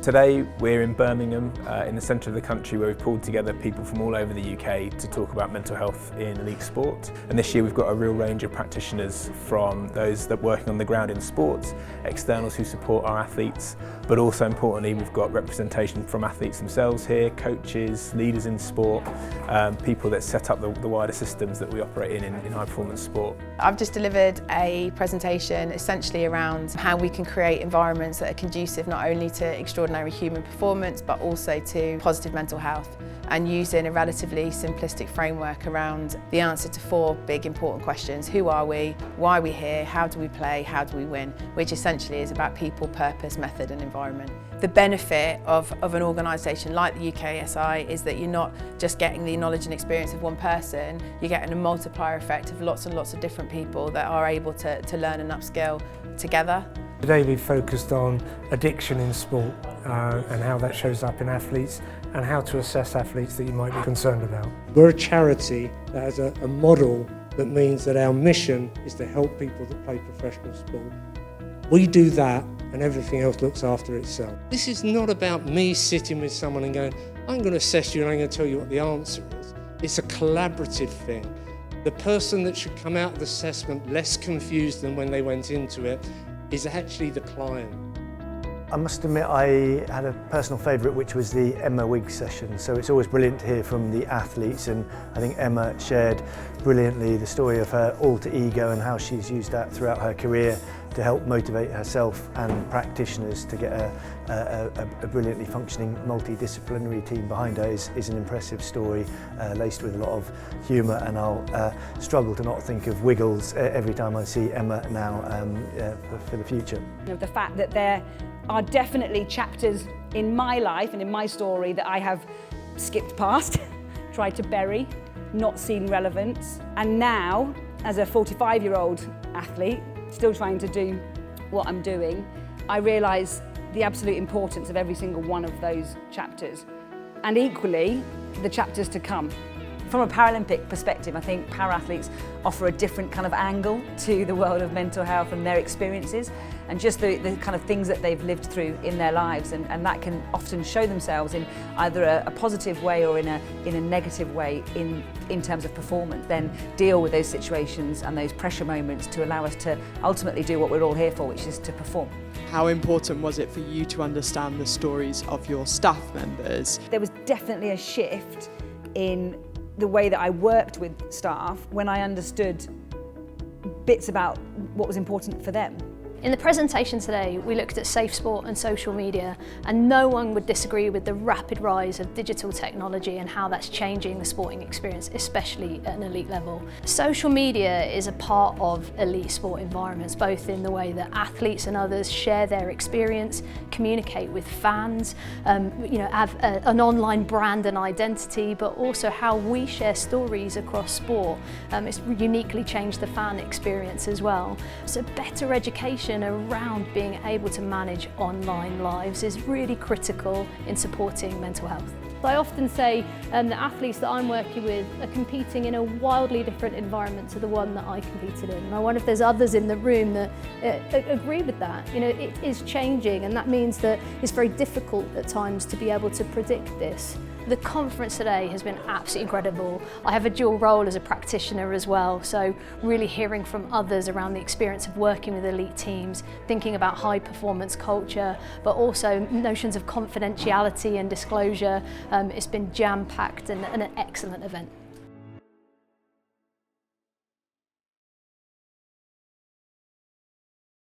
Today we're in Birmingham, in the centre of the country, where we've pulled together people from all over the UK to talk about mental health in elite sport. And this year we've got a real range of practitioners, from those that are working on the ground in sports, externals who support our athletes, but also importantly we've got representation from athletes themselves here, coaches, leaders in sport, people that set up the wider systems that we operate in high performance sport. I've just delivered a presentation essentially around how we can create environments that are conducive not only to extraordinary human performance but also to positive mental health, and using a relatively simplistic framework around the answer to four big important questions. Who are we? Why are we here? How do we play? How do we win? Which essentially is about people, purpose, method and environment. The benefit of an organisation like the UKSI is that you're not just getting the knowledge and experience of one person, you're getting a multiplier effect of lots and lots of different people that are able to learn and upskill together. Today we focused on addiction in sport and how that shows up in athletes and how to assess athletes that you might be concerned about. We're a charity that has a model that means that our mission is to help people that play professional sport. We do that and everything else looks after itself. This is not about me sitting with someone and going, I'm going to assess you and I'm going to tell you what the answer is. It's a collaborative thing. The person that should come out of the assessment less confused than when they went into it is actually the client. I must admit I had a personal favourite, which was the Emma Wiggs session. So it's always brilliant to hear from the athletes, and I think Emma shared brilliantly the story of her alter ego and how she's used that throughout her career to help motivate herself and practitioners to get a brilliantly functioning multidisciplinary team behind her is an impressive story, laced with a lot of humour, and I'll struggle to not think of Wiggles every time I see Emma now for the future. The fact that there are definitely chapters in my life and in my story that I have skipped past, tried to bury, not seen relevance, and now as a 45-year-old athlete still trying to do what I'm doing, I realise the absolute importance of every single one of those chapters, and equally the chapters to come. From a Paralympic perspective, I think para-athletes offer a different kind of angle to the world of mental health and their experiences, and just the kind of things that they've lived through in their lives, and that can often show themselves in either a positive way or in a negative way in terms of performance. Then deal with those situations and those pressure moments to allow us to ultimately do what we're all here for, which is to perform. How important was it for you to understand the stories of your staff members? There was definitely a shift in the way that I worked with staff when I understood bits about what was important for them. In the presentation today, we looked at safe sport and social media, and no one would disagree with the rapid rise of digital technology and how that's changing the sporting experience, especially at an elite level. Social media is a part of elite sport environments, both in the way that athletes and others share their experience, communicate with fans, have an online brand and identity, but also how we share stories across sport. It's uniquely changed the fan experience as well. So better education around being able to manage online lives is really critical in supporting mental health. I often say the athletes that I'm working with are competing in a wildly different environment to the one that I competed in. And I wonder if there's others in the room that agree with that. You know, it is changing, and that means that it's very difficult at times to be able to predict this. The conference today has been absolutely incredible. I have a dual role as a practitioner as well, so really hearing from others around the experience of working with elite teams, thinking about high performance culture, but also notions of confidentiality and disclosure. It's been jam-packed and an excellent event.